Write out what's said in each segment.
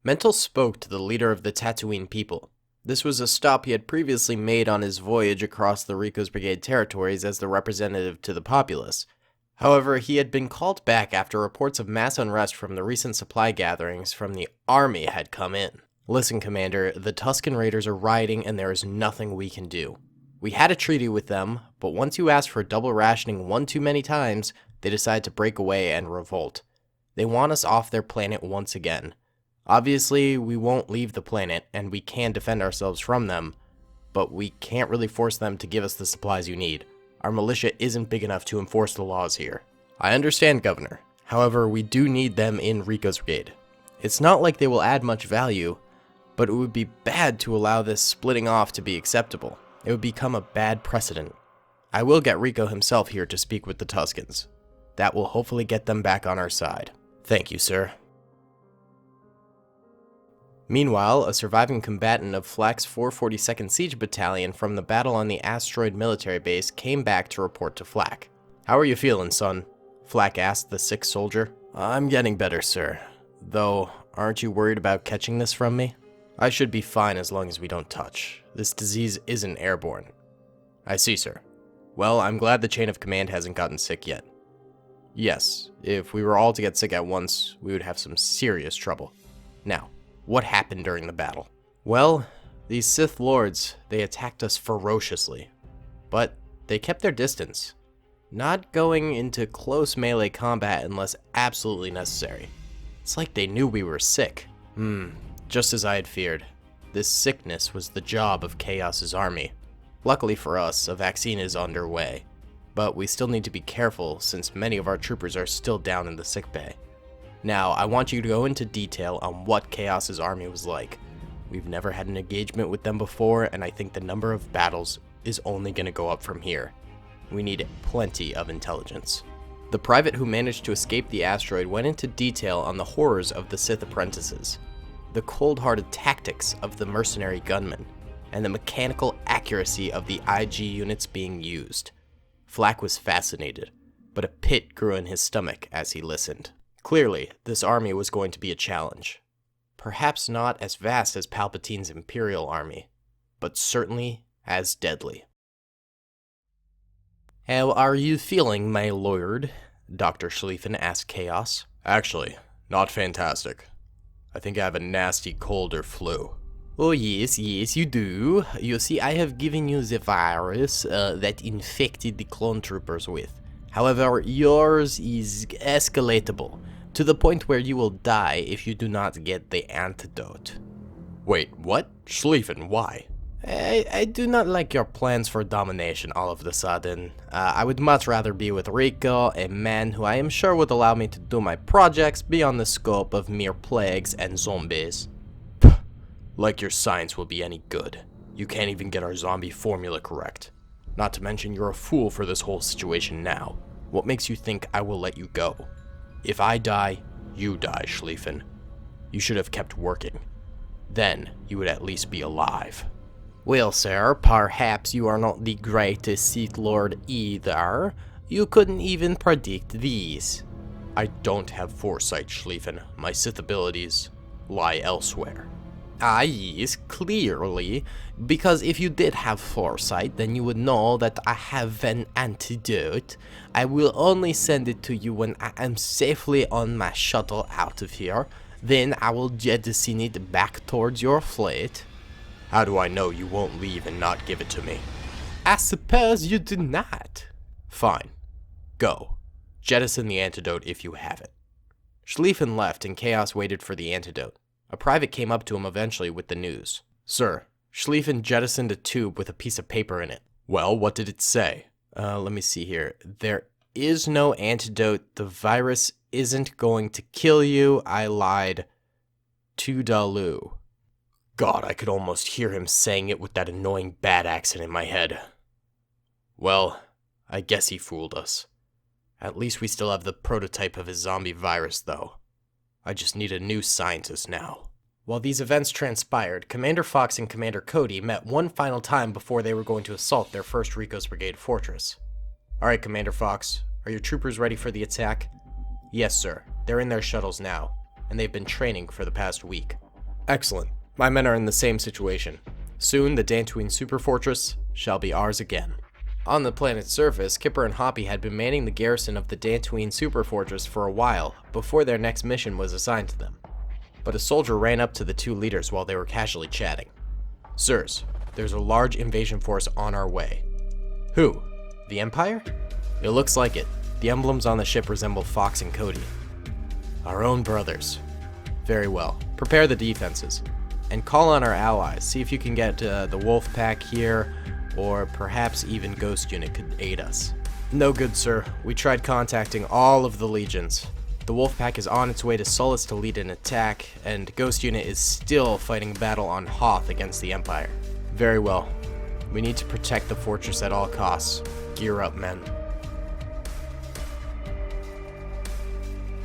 Mental spoke to the leader of the Dantooine people. This was a stop he had previously made on his voyage across the Rico's Brigade territories as the representative to the populace. However, he had been called back after reports of mass unrest from the recent supply gatherings from the army had come in. Listen, Commander, the Tusken Raiders are rioting and there is nothing we can do. We had a treaty with them, but once you ask for double rationing one too many times, they decide to break away and revolt. They want us off their planet once again. Obviously, we won't leave the planet, and we can defend ourselves from them, but we can't really force them to give us the supplies you need. Our militia isn't big enough to enforce the laws here. I understand, Governor. However, we do need them in Rico's Brigade. It's not like they will add much value, but it would be bad to allow this splitting off to be acceptable. It would become a bad precedent. I will get Rico himself here to speak with the Tuskens. That will hopefully get them back on our side. Thank you, sir. Meanwhile, a surviving combatant of Flak's 442nd Siege Battalion from the battle on the asteroid military base came back to report to Flak. "How are you feeling, son?" Flak asked the sick soldier. "I'm getting better, sir. Though, aren't you worried about catching this from me?" "I should be fine as long as we don't touch. This disease isn't airborne." "I see, sir. Well, I'm glad the chain of command hasn't gotten sick yet." "Yes, if we were all to get sick at once, we would have some serious trouble. Now, what happened during the battle?" "Well, these Sith Lords, they attacked us ferociously. But they kept their distance, not going into close melee combat unless absolutely necessary. It's like they knew we were sick. Just as I had feared. This sickness was the job of Chaos's army. Luckily for us, a vaccine is underway. But we still need to be careful since many of our troopers are still down in the sickbay. Now, I want you to go into detail on what Chaos's army was like. We've never had an engagement with them before, and I think the number of battles is only going to go up from here. We need plenty of intelligence." The private who managed to escape the asteroid went into detail on the horrors of the Sith apprentices, the cold-hearted tactics of the mercenary gunmen, and the mechanical accuracy of the IG units being used. Flak was fascinated, but a pit grew in his stomach as he listened. Clearly, this army was going to be a challenge. Perhaps not as vast as Palpatine's Imperial army, but certainly as deadly. "How are you feeling, my lord?" Dr. Schlieffen asked Chaos. "Actually, not fantastic. I think I have a nasty cold or flu." "Oh yes, you do. You see, I have given you the virus that infected the clone troopers with. However, yours is escalatable, to the point where you will die if you do not get the antidote." "Wait, what? Schlieffen, why?" I do not like your plans for domination all of a sudden. I would much rather be with Rico, a man who I am sure would allow me to do my projects beyond the scope of mere plagues and zombies." "Like your science will be any good. You can't even get our zombie formula correct. Not to mention you're a fool for this whole situation now. What makes you think I will let you go? If I die, you die, Schlieffen. You should have kept working. Then you would at least be alive." "Well, sir, perhaps you are not the greatest Sith Lord either. You couldn't even predict these." "I don't have foresight, Schlieffen. My Sith abilities lie elsewhere." "Ah, yes, clearly. Because if you did have foresight, then you would know that I have an antidote. I will only send it to you when I am safely on my shuttle out of here. Then I will jettison it back towards your fleet." "How do I know you won't leave and not give it to me?" "I suppose you do not." "Fine. Go. Jettison the antidote if you have it." Schlieffen left and Chaos waited for the antidote. A private came up to him eventually with the news. "Sir, Schlieffen jettisoned a tube with a piece of paper in it." "Well, what did it say?" Let me see here. "There is no antidote. The virus isn't going to kill you. I lied. To Dalu." God, I could almost hear him saying it with that annoying bad accent in my head. Well, I guess he fooled us. At least we still have the prototype of his zombie virus, though. I just need a new scientist now. While these events transpired, Commander Fox and Commander Cody met one final time before they were going to assault their first Rico's Brigade fortress. "Alright, Commander Fox, are your troopers ready for the attack?" "Yes, sir. They're in their shuttles now, and they've been training for the past week." Excellent. My men are in the same situation. Soon, the Dantooine superfortress shall be ours again. On the planet's surface, Kipper and Hoppy had been manning the garrison of the Dantooine superfortress for a while before their next mission was assigned to them. But a soldier ran up to the two leaders while they were casually chatting. Sirs, there's a large invasion force on our way. Who? The Empire? It looks like it. The emblems on the ship resemble Fox and Cody. Our own brothers. Very well. Prepare the defenses. And call on our allies. See if you can get the Wolf Pack here, or perhaps even Ghost Unit could aid us. No good, sir. We tried contacting all of the legions. The Wolf Pack is on its way to Sullus to lead an attack, and Ghost Unit is still fighting battle on Hoth against the Empire. Very well. We need to protect the fortress at all costs. Gear up, men.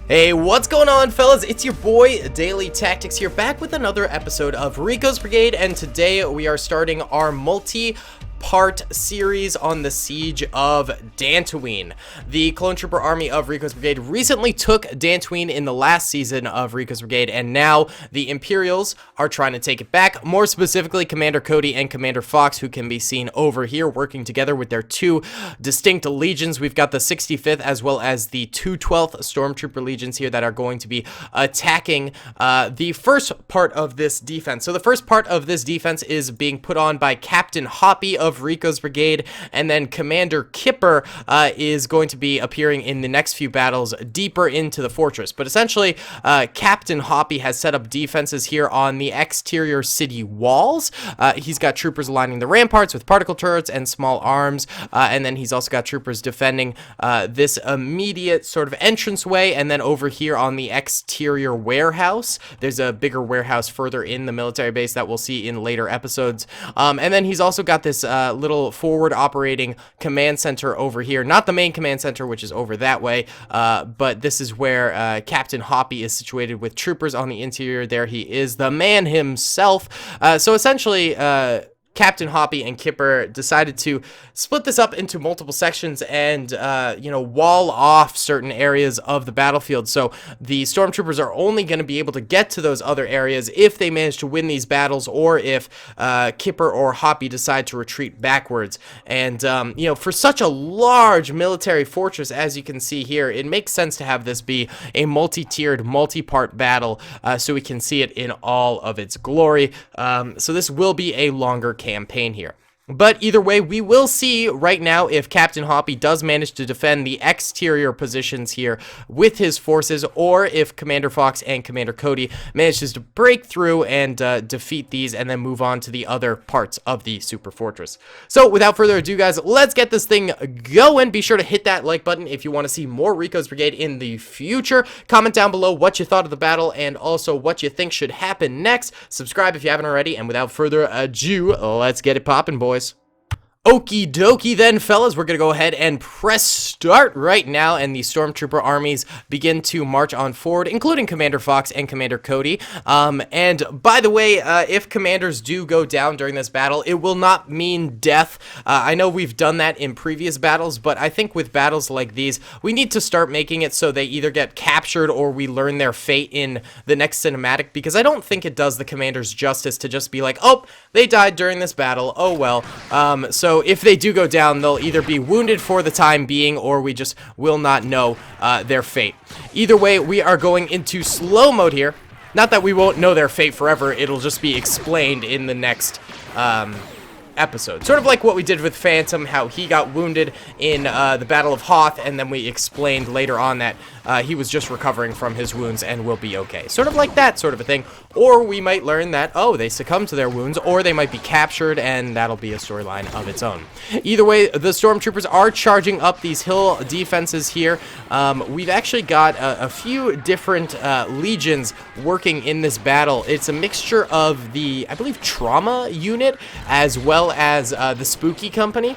Hey, what's going on, fellas? It's your boy, Daily Tactics here, back with another episode of Rico's Brigade, and today we are starting our multi-part series on the siege of Dantooine. The clone trooper army of Rico's Brigade recently took Dantooine in the last season of Rico's Brigade, and now the Imperials are trying to take it back. More specifically, Commander Cody and Commander Fox, who can be seen over here working together with their two distinct legions. We've got the 65th as well as the 212th Stormtrooper legions here that are going to be attacking the first part of this defense. So the first part of this defense is being put on by Captain Hoppy of Rico's Brigade, and then Commander Kipper is going to be appearing in the next few battles deeper into the fortress. But essentially, Captain Hoppy has set up defenses here on the exterior city walls. He's got troopers lining the ramparts with particle turrets and small arms, and then he's also got troopers defending this immediate sort of entranceway, and then over here on the exterior warehouse, there's a bigger warehouse further in the military base that we'll see in later episodes. And then he's also got this little forward operating command center over here, not the main command center, which is over that way, but this is where Captain Hoppy is situated with troopers on the interior. There he is, the man himself. So essentially, Captain Hoppy and Kipper decided to split this up into multiple sections and, wall off certain areas of the battlefield. So the Stormtroopers are only going to be able to get to those other areas if they manage to win these battles, or if Kipper or Hoppy decide to retreat backwards. And, for such a large military fortress, as you can see here, it makes sense to have this be a multi-tiered, multi-part battle, so we can see it in all of its glory. So this will be a longer campaign here. But either way, we will see right now if Captain Hoppy does manage to defend the exterior positions here with his forces, or if Commander Fox and Commander Cody manages to break through and defeat these and then move on to the other parts of the super fortress. So without further ado, guys, let's get this thing going. Be sure to hit that like button if you want to see more Rico's Brigade in the future. Comment down below what you thought of the battle and also what you think should happen next. Subscribe if you haven't already, and without further ado, let's get it poppin', boys. Okie dokie then, fellas, we're gonna go ahead and press start right now, and the Stormtrooper armies begin to march on forward, including Commander Fox and Commander Cody. And by the way, if commanders do go down during this battle, it will not mean death. I know we've done that in previous battles, but I think with battles like these, we need to start making it so they either get captured or we learn their fate in the next cinematic, because I don't think it does the commanders justice to just be like, oh, they died during this battle, oh well. So if they do go down, they'll either be wounded for the time being, or we just will not know their fate. Either way, we are going into slow mode here. Not that we won't know their fate forever, it'll just be explained in the next episode. Sort of like what we did with Phantom, how he got wounded in the Battle of Hoth, and then we explained later on that he was just recovering from his wounds and will be okay. Sort of like that sort of a thing. Or we might learn that, oh, they succumbed to their wounds, or they might be captured, and that'll be a storyline of its own. Either way, the Stormtroopers are charging up these hill defenses here. We've actually got a few different legions working in this battle. It's a mixture of the, I believe, Trauma unit, as well as the Spooky Company.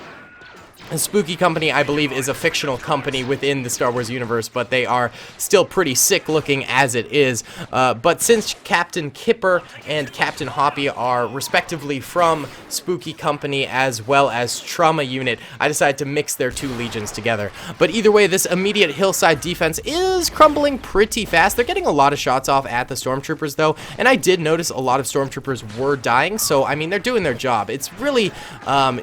Spooky Company, I believe, is a fictional company within the Star Wars universe, but they are still pretty sick looking as it is. But since Captain Kipper and Captain Hoppy are respectively from Spooky Company as well as Trauma Unit, I decided to mix their two legions together. But either way, this immediate hillside defense is crumbling pretty fast. They're getting a lot of shots off at the Stormtroopers, though, and I did notice a lot of Stormtroopers were dying, so, I mean, they're doing their job. It's really,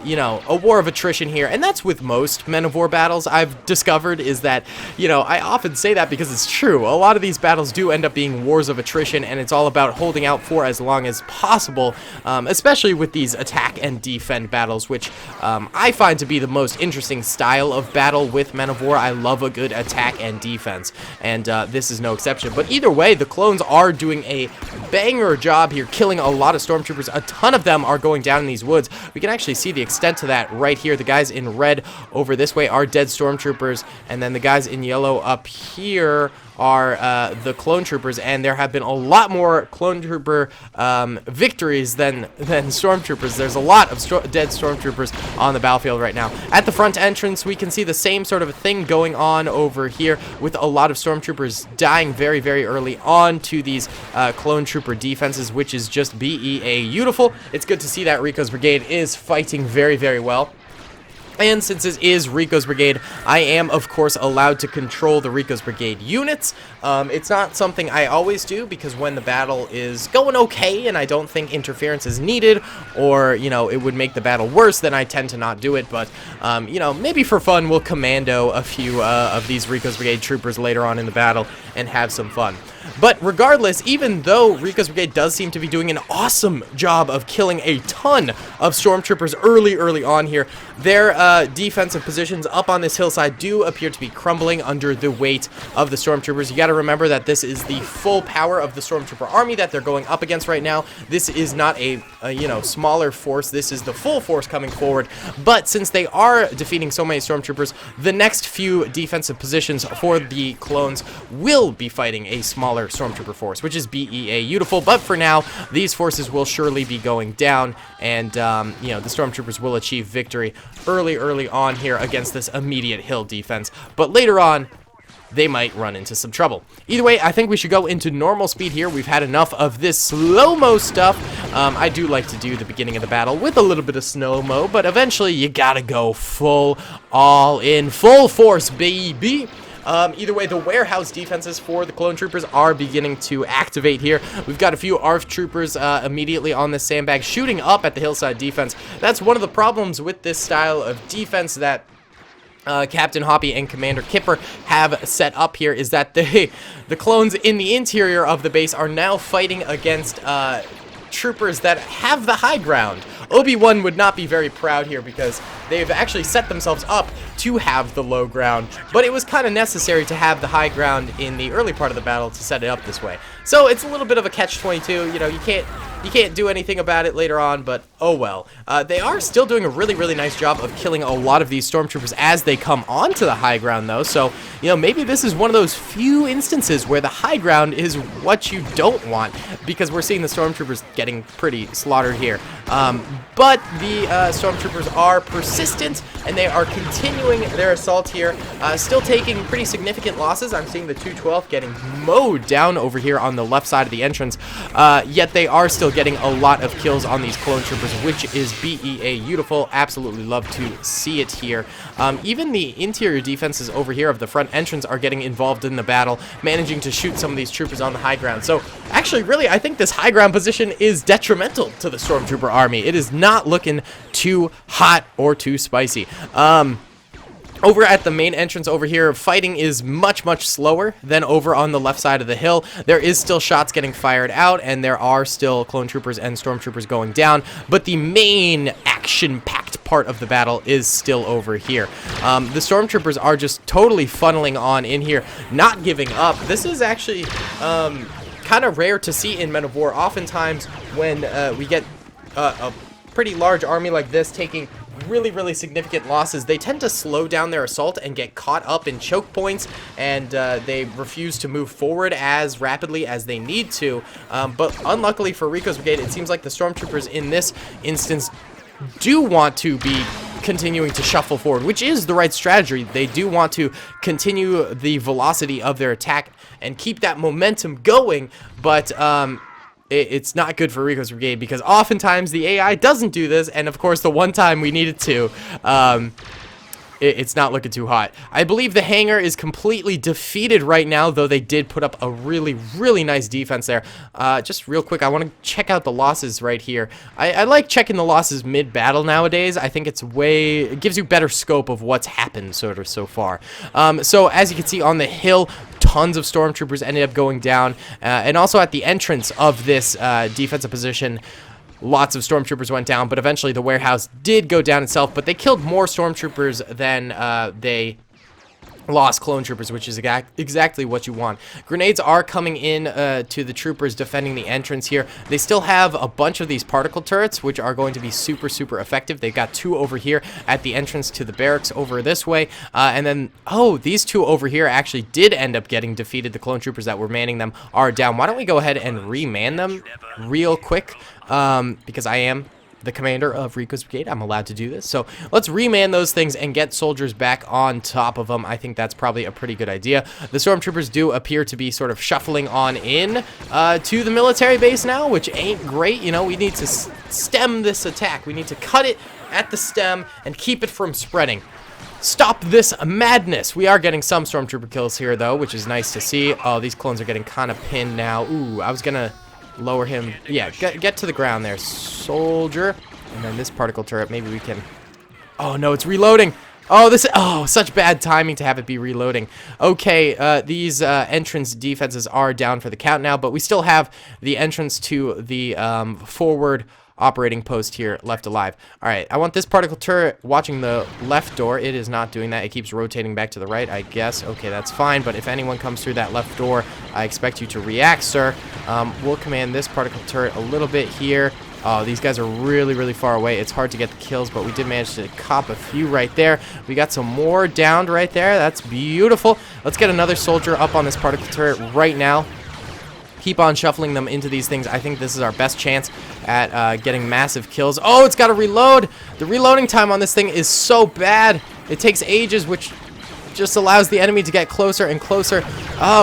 you know, a war of attrition here, and that's with most Men of War battles I've discovered is that, you know, I often say that because it's true. A lot of these battles do end up being wars of attrition, and it's all about holding out for as long as possible, especially with these attack and defend battles, which I find to be the most interesting style of battle with Men of War. I love a good attack and defense, and this is no exception. But either way, the clones are doing a banger job here, killing a lot of Stormtroopers. A ton of them are going down in these woods. We can actually see the extent to that right here. The guys in red over this way are dead Stormtroopers, and then the guys in yellow up here are the clone troopers, and there have been a lot more clone trooper victories than stormtroopers. There's a lot of dead stormtroopers on the battlefield right now. At the front entrance, we can see the same sort of a thing going on over here with a lot of stormtroopers dying very, very early on to these clone trooper defenses, which is just beautiful. It's good to see that Rico's Brigade is fighting very, very well. And since it is Rico's Brigade, I am, of course, allowed to control the Rico's Brigade units. It's not something I always do, because when the battle is going okay and I don't think interference is needed, or, you know, it would make the battle worse, then I tend to not do it. But, you know, maybe for fun, we'll commando a few of these Rico's Brigade troopers later on in the battle and have some fun. But regardless, even though Rico's Brigade does seem to be doing an awesome job of killing a ton of Stormtroopers early on here, their defensive positions up on this hillside do appear to be crumbling under the weight of the Stormtroopers. You got to remember that this is the full power of the Stormtrooper army that they're going up against right now. This is not a you know, smaller force. This is the full force coming forward. But since they are defeating so many Stormtroopers, the next few defensive positions for the clones will be fighting a smaller Stormtrooper force, which is beautiful. But for now, these forces will surely be going down, and you know, the Stormtroopers will achieve victory early on here against this immediate hill defense. But later on, they might run into some trouble. Either way, I think we should go into normal speed here. We've had enough of this slow-mo stuff. I do like to do the beginning of the battle with a little bit of slow-mo, but eventually you gotta go full in, full force, baby. Either way, the warehouse defenses for the clone troopers are beginning to activate here. We've got a few ARF troopers immediately on this sandbag shooting up at the hillside defense. That's one of the problems with this style of defense that Captain Hoppy and Commander Kipper have set up here, is that the clones in the interior of the base are now fighting against troopers that have the high ground. Obi-Wan would not be very proud here because they've actually set themselves up to have the low ground, but it was kind of necessary to have the high ground in the early part of the battle to set it up this way. So it's a little bit of a catch-22. You know, you can't do anything about it later on, but oh well. They are still doing a really nice job of killing a lot of these Stormtroopers as they come onto the high ground, though. So, you know, maybe this is one of those few instances where the high ground is what you don't want, because we're seeing the Stormtroopers getting pretty slaughtered here. But the Stormtroopers are persistent, and they are continuing their assault here, still taking pretty significant losses. I'm seeing the 212th getting mowed down over here on the left side of the entrance, yet they are still getting a lot of kills on these clone troopers, which is beautiful. Absolutely love to see it here. Even the interior defenses over here of the front entrance are getting involved in the battle, managing to shoot some of these troopers on the high ground. So actually, really, I think this high ground position is detrimental to the Stormtrooper army. It is not looking too hot or too spicy. Over at the main entrance over here, fighting is much slower than over on the left side of the hill. There is still shots getting fired out, and there are still clone troopers and stormtroopers going down, but the main action-packed part of the battle is still over here. The stormtroopers are just totally funneling on in here, not giving up. This is actually kind of rare to see in Men of War. Oftentimes when we get a pretty large army like this taking really significant losses, they tend to slow down their assault and get caught up in choke points, and they refuse to move forward as rapidly as they need to. But unluckily for Rico's Brigade, it seems like the stormtroopers in this instance do want to be continuing to shuffle forward, which is the right strategy. They do want to continue the velocity of their attack and keep that momentum going, but it's not good for Rico's Brigade because oftentimes the AI doesn't do this, and of course the one time we needed to, it's not looking too hot. I believe the hangar is completely defeated right now, though they did put up a really, really nice defense there. Just real quick, I want to check out the losses right here. I like checking the losses mid-battle nowadays. I think it gives you better scope of what's happened sort of so far. So as you can see on the hill, tons of stormtroopers ended up going down, and also at the entrance of this defensive position, lots of stormtroopers went down, but eventually the warehouse did go down itself, but they killed more stormtroopers than they lost clone troopers, which is exactly what you want. Grenades are coming in to the troopers defending the entrance here. They still have a bunch of these particle turrets, which are going to be super, super effective. They've got 2 over here at the entrance to the barracks over this way. And then, oh, these 2 over here actually did end up getting defeated. The clone troopers that were manning them are down. Why don't we go ahead and reman them real quick? Because I am the commander of Rico's Brigade. I'm allowed to do this. So let's reman those things and get soldiers back on top of them. I think that's probably a pretty good idea. The stormtroopers do appear to be sort of shuffling on in to the military base now, which ain't great. You know, we need to stem this attack. We need to cut it at the stem and keep it from spreading. Stop this madness. We are getting some stormtrooper kills here, though, which is nice to see. Oh, these clones are getting kind of pinned now. Ooh, I was gonna lower him. Yeah, get to the ground there, soldier. And then this particle turret, maybe we can... Oh, no, it's reloading. Oh, such bad timing to have it be reloading. Okay, these entrance defenses are down for the count now, but we still have the entrance to the forward operating post here left alive. All right, I want this particle turret watching the left door. It is not doing that. It keeps rotating back to the right, I guess. Okay, that's fine, but if anyone comes through that left door, I expect you to react, sir. We'll command this particle turret a little bit here. Oh, these guys are really, really far away. It's hard to get the kills, but we did manage to cop a few right there. We got some more downed right there. That's beautiful. Let's get another soldier up on this particle turret right now. Keep on shuffling them into these things. I think this is our best chance at getting massive kills. Oh, it's got to reload. The reloading time on this thing is so bad. It takes ages, which just allows the enemy to get closer and closer.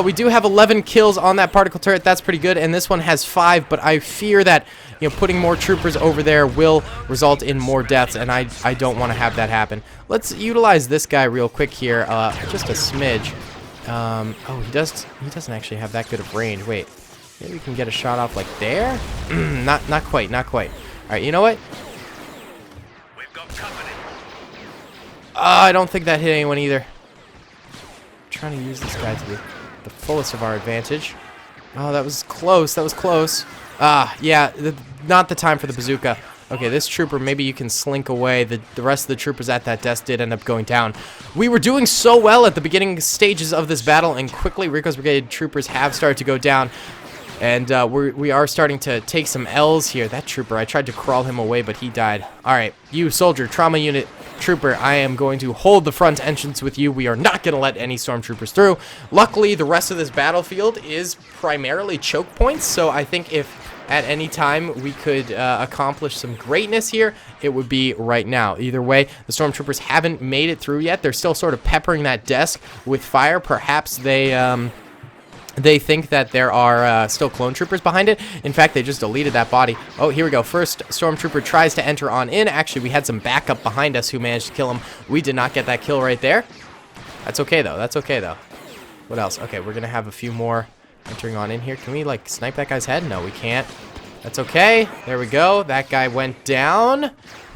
We do have 11 kills on that particle turret. That's pretty good. And this one has 5, but I fear that, you know, putting more troopers over there will result in more deaths, and I don't want to have that happen. Let's utilize this guy real quick here. Just a smidge. Oh, he doesn't actually have that good of range. Wait. Maybe we can get a shot off like there? Not quite, not quite. Alright, you know what? We've got company. I don't think that hit anyone either. I'm trying to use this guy to the fullest of our advantage. Oh, that was close, that was close. Yeah, not the time for the bazooka. Okay, this trooper, maybe you can slink away. The rest of the troopers at that desk did end up going down. We were doing so well at the beginning stages of this battle, and quickly Rico's Brigade troopers have started to go down. And we are starting to take some L's here. That trooper, I tried to crawl him away, but he died. All right, you soldier, trauma unit trooper, I am going to hold the front entrance with you. We are not going to let any stormtroopers through. Luckily, the rest of this battlefield is primarily choke points, so I think if at any time we could accomplish some greatness here, it would be right now. Either way, the stormtroopers haven't made it through yet. They're still sort of peppering that desk with fire. Perhaps they think that there are still clone troopers behind it. In fact, they just deleted that body. Oh, here we go. First stormtrooper tries to enter on in. Actually, we had some backup behind us who managed to kill him. We did not get that kill right there. That's okay, though. That's okay, though. What else? Okay, we're going to have a few more entering on in here. Can we, like, snipe that guy's head? No, we can't. That's okay. There we go. That guy went down.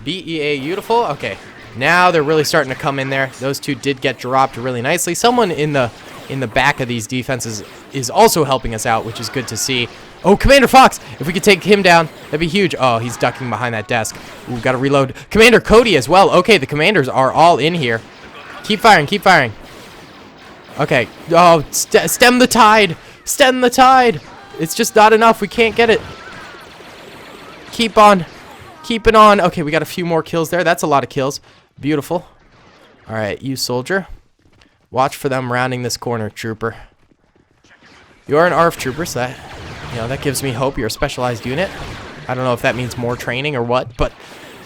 BEA, beautiful. Okay, now they're really starting to come in there. Those two did get dropped really nicely. Someone in the back of these defenses is also helping us out, which is good to see. Oh, Commander Fox! If we could take him down, that'd be huge. Oh, he's ducking behind that desk. Ooh, gotta reload. Commander Cody as well. Okay, the commanders are all in here. Keep firing, keep firing. Okay. Oh, stem the tide! Stem the tide! It's just not enough. We can't get it. Keep on. Keep it on. Okay, we got a few more kills there. That's a lot of kills. Beautiful. All right, you soldier. Watch for them rounding this corner, trooper. You are an ARF trooper, so that gives me hope. You're a specialized unit. I don't know if that means more training or what, but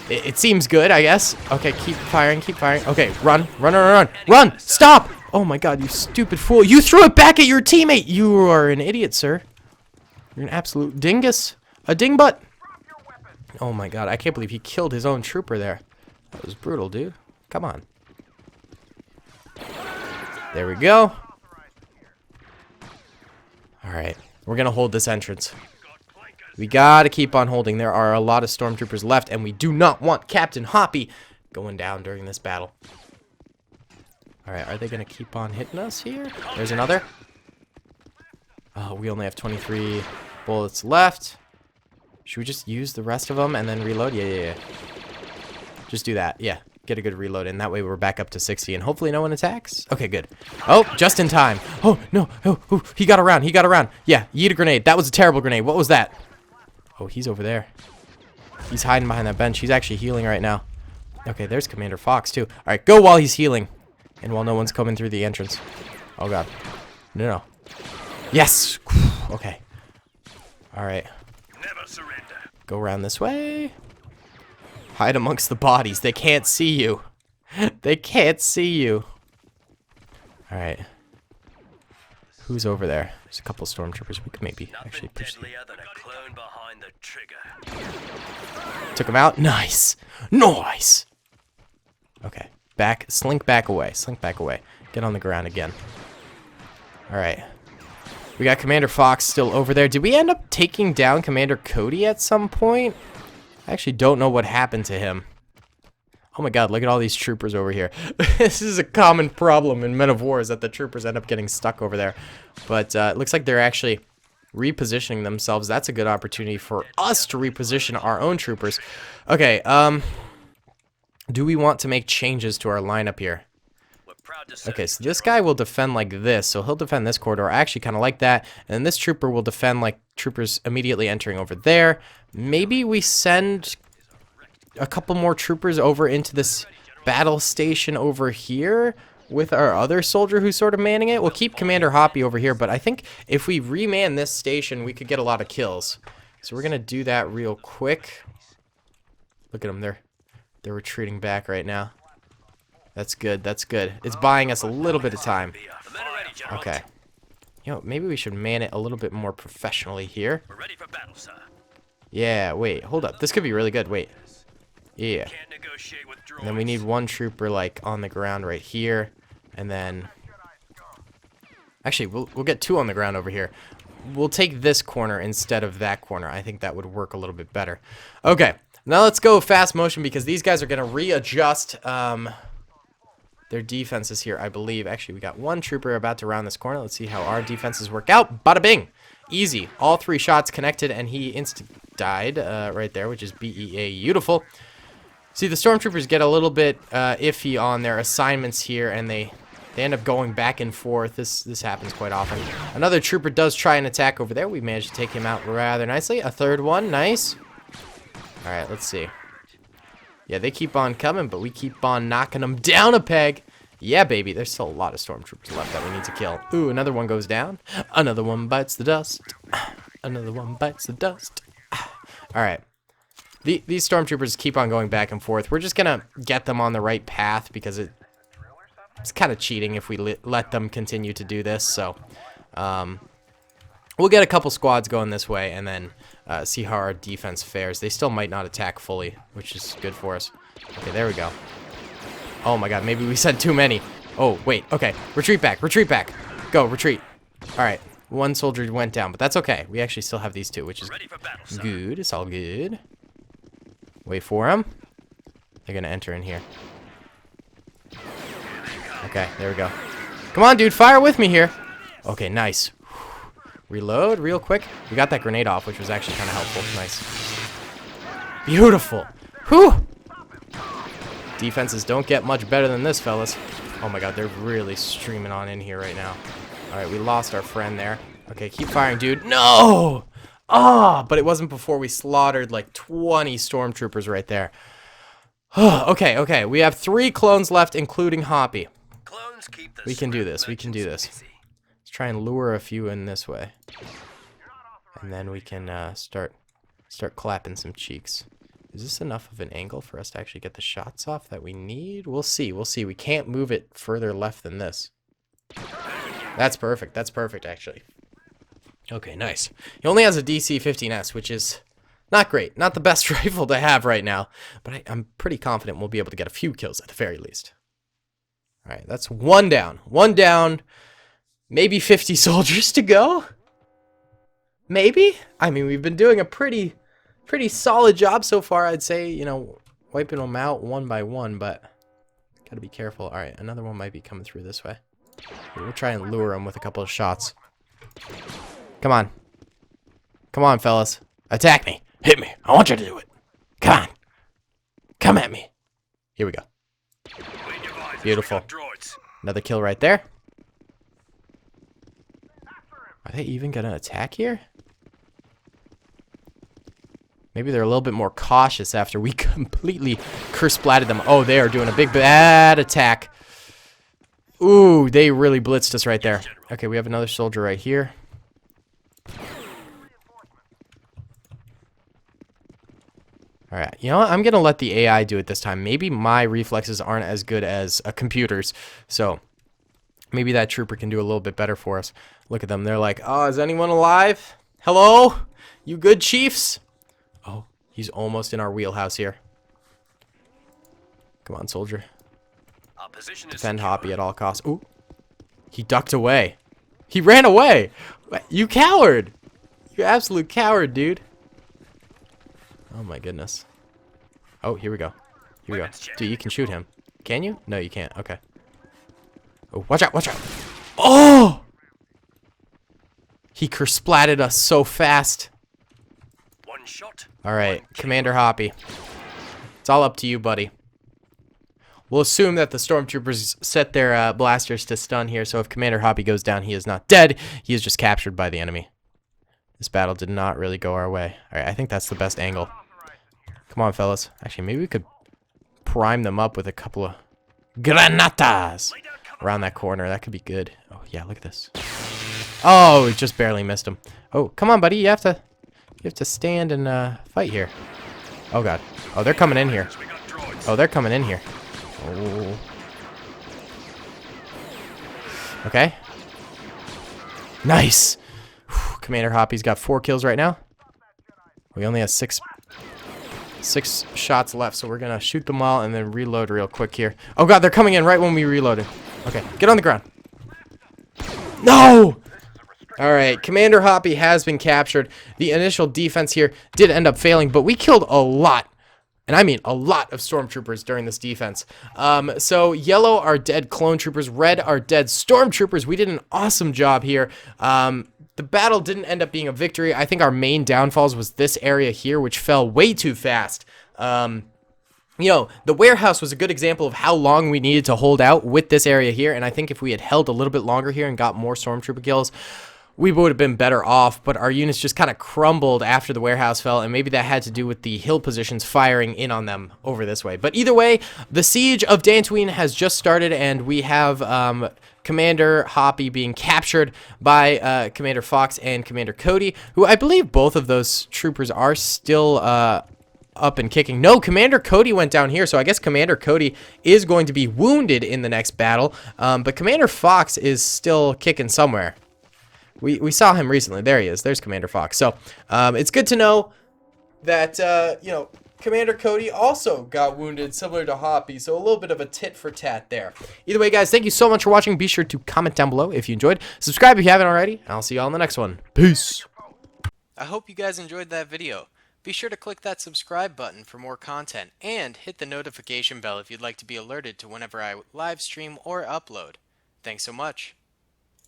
It seems good, I guess. Okay, keep firing, keep firing. Okay, run, run, run, run, run! Stop! Oh my god, you stupid fool. You threw it back at your teammate! You are an idiot, sir. You're an absolute dingus. A dingbutt! Oh my god, I can't believe he killed his own trooper there. That was brutal, dude. Come on. There we go. Alright, we're gonna hold this entrance. We gotta keep on holding. There are a lot of stormtroopers left, and we do not want Captain Hoppy going down during this battle. Alright, are they gonna keep on hitting us here? There's another. Oh, we only have 23 bullets left. Should we just use the rest of them and then reload? Yeah. Just do that. Yeah, get a good reload in. That way we're back up to 60, and hopefully no one attacks. Okay, good. Oh, just in time. Oh, no. Oh, he got around. He got around. Yeah, yeet a grenade. That was a terrible grenade. What was that? Oh, he's over there. He's hiding behind that bench. He's actually healing right now. Okay, there's Commander Fox, too. All right, go while he's healing. And while no one's coming through the entrance. Oh, God. No. Yes! Okay. All right. Never surrender. Go around this way. Hide amongst the bodies. They can't see you. They can't see you. All right. Who's over there? There's a couple stormtroopers. We could maybe actually push them. Than a clone behind the trigger. Took him out. Nice. Nice. Okay. Back. Slink back away. Slink back away. Get on the ground again. All right. We got Commander Fox still over there. Did we end up taking down Commander Cody at some point? I actually don't know what happened to him. Oh my god, look at all these troopers over here. This is a common problem in Men of War, is that the troopers end up getting stuck over there. But it looks like they're actually repositioning themselves. That's a good opportunity for us to reposition our own troopers. Okay, do we want to make changes to our lineup here? Okay, so this guy will defend like this, so he'll defend this corridor. I actually kind of like that. And then this trooper will defend like troopers immediately entering over there. Maybe we send a couple more troopers over into this battle station over here with our other soldier who's sort of manning it. We'll keep Commander Hoppy over here, but I think if we reman this station, we could get a lot of kills. So we're going to do that real quick. Look at them, they're retreating back right now. That's good, that's good. It's buying us a little bit of time. Okay. You know, maybe we should man it a little bit more professionally here. We're ready for battle, sir. Yeah, wait, hold up. This could be really good, wait. Yeah. And then we need one trooper, like, on the ground right here. And then... Actually, we'll get two on the ground over here. We'll take this corner instead of that corner. I think that would work a little bit better. Okay, now let's go fast motion because these guys are going to readjust... their defenses here, I believe. Actually, we got one trooper about to round this corner. Let's see how our defenses work out. Bada bing! Easy. All three shots connected, and he insta-died right there, which is beautiful. See, the stormtroopers get a little bit iffy on their assignments here, and they end up going back and forth. This happens quite often. Another trooper does try an attack over there. We managed to take him out rather nicely. A third one. Nice. All right, let's see. Yeah, they keep on coming, but we keep on knocking them down a peg. Yeah, baby. There's still a lot of stormtroopers left that we need to kill. Ooh, another one goes down. Another one bites the dust. Another one bites the dust. All right. These stormtroopers keep on going back and forth. We're just going to get them on the right path because it's kind of cheating if we let them continue to do this. So we'll get a couple squads going this way and then see how our defense fares. They still might not attack fully, which is good for us. Okay, there we go. Oh my god, maybe we sent too many. Oh, wait, okay. Retreat back, retreat back. Go, retreat. Alright, one soldier went down, but that's okay. We actually still have these two, which is good. It's all good. Wait for them. They're gonna enter in here. Okay, there we go. Come on, dude, fire with me here. Okay, nice. Reload real quick. We got that grenade off, which was actually kind of helpful. Nice. Beautiful. Whew. Defenses don't get much better than this, fellas. Oh my god, they're really streaming on in here right now. Alright, we lost our friend there. Okay, keep firing, dude. No! Ah, but it wasn't before we slaughtered like 20 stormtroopers right there. Okay. We have 3 clones left, including Hoppy. We can do this. We can do this. Let's try and lure a few in this way. And then we can start clapping some cheeks. Is this enough of an angle for us to actually get the shots off that we need? We'll see. We'll see. We can't move it further left than this. That's perfect. That's perfect, actually. Okay, nice. He only has a DC-15S, which is not great. Not the best rifle to have right now. But I'm pretty confident we'll be able to get a few kills at the very least. All right, that's one down. One down. Maybe 50 soldiers to go? Maybe? I mean, we've been doing a pretty solid job so far, I'd say. You know, wiping them out one by one, but gotta be careful. All right, another one might be coming through this way. We'll try and lure him with a couple of shots. Come on. Come on, fellas. Attack me. Hit me. I want you to do it. Come on. Come at me. Here we go. Beautiful. Another kill right there. Are they even going to attack here? Maybe they're a little bit more cautious after we completely curse-splatted them. Oh, they are doing a big bad attack. Ooh, they really blitzed us right there. Okay, we have another soldier right here. Alright, you know what? I'm going to let the AI do it this time. Maybe my reflexes aren't as good as a computer's. So, maybe that trooper can do a little bit better for us. Look at them. They're like, oh, is anyone alive? Hello? You good, chiefs? Oh, he's almost in our wheelhouse here. Come on, soldier. Defend Hoppy at all costs. Ooh. He ducked away. He ran away. You coward. You absolute coward, dude. Oh my goodness. Oh, here we go. Here we go. Dude, you can shoot him. Can you? No, you can't. Okay. Oh, watch out, watch out. Oh! He kersplatted us so fast. One shot. Alright, Commander Hoppy. It's all up to you, buddy. We'll assume that the Stormtroopers set their blasters to stun here, so if Commander Hoppy goes down, he is not dead. He is just captured by the enemy. This battle did not really go our way. Alright, I think that's the best angle. Come on, fellas. Actually, maybe we could prime them up with a couple of granatas around that corner. That could be good. Oh, yeah, look at this. Oh, we just barely missed him. Oh, come on, buddy. You have to stand and fight here. Oh, God. Oh, they're coming in here. Oh, they're coming in here. Oh. Okay. Nice. Whew, Commander Hoppy's got 4 kills right now. We only have 6 shots left, so we're gonna shoot them all and then reload real quick here. Oh God, they're coming in right when we reloaded. Okay, get on the ground. No! Alright, Commander Hoppy has been captured. The initial defense here did end up failing, but we killed a lot. And I mean a lot of Stormtroopers during this defense. So yellow are dead clone troopers, red are dead Stormtroopers. We did an awesome job here. The battle didn't end up being a victory. I think our main downfalls was this area here, which fell way too fast. You know, the warehouse was a good example of how long we needed to hold out with this area here. And I think if we had held a little bit longer here and got more Stormtrooper kills, we would have been better off, but our units just kind of crumbled after the warehouse fell, and maybe that had to do with the hill positions firing in on them over this way. But either way, the siege of Dantooine has just started, and we have Commander Hoppy being captured by Commander Fox and Commander Cody, who I believe both of those troopers are still up and kicking. No, Commander Cody went down here, so I guess Commander Cody is going to be wounded in the next battle, but Commander Fox is still kicking somewhere. We saw him recently. There he is. There's Commander Fox. So, it's good to know that, you know, Commander Cody also got wounded, similar to Hoppy. So, a little bit of a tit for tat there. Either way, guys, thank you so much for watching. Be sure to comment down below if you enjoyed. Subscribe if you haven't already. And I'll see you all in the next one. Peace. I hope you guys enjoyed that video. Be sure to click that subscribe button for more content. And hit the notification bell if you'd like to be alerted to whenever I live stream or upload. Thanks so much.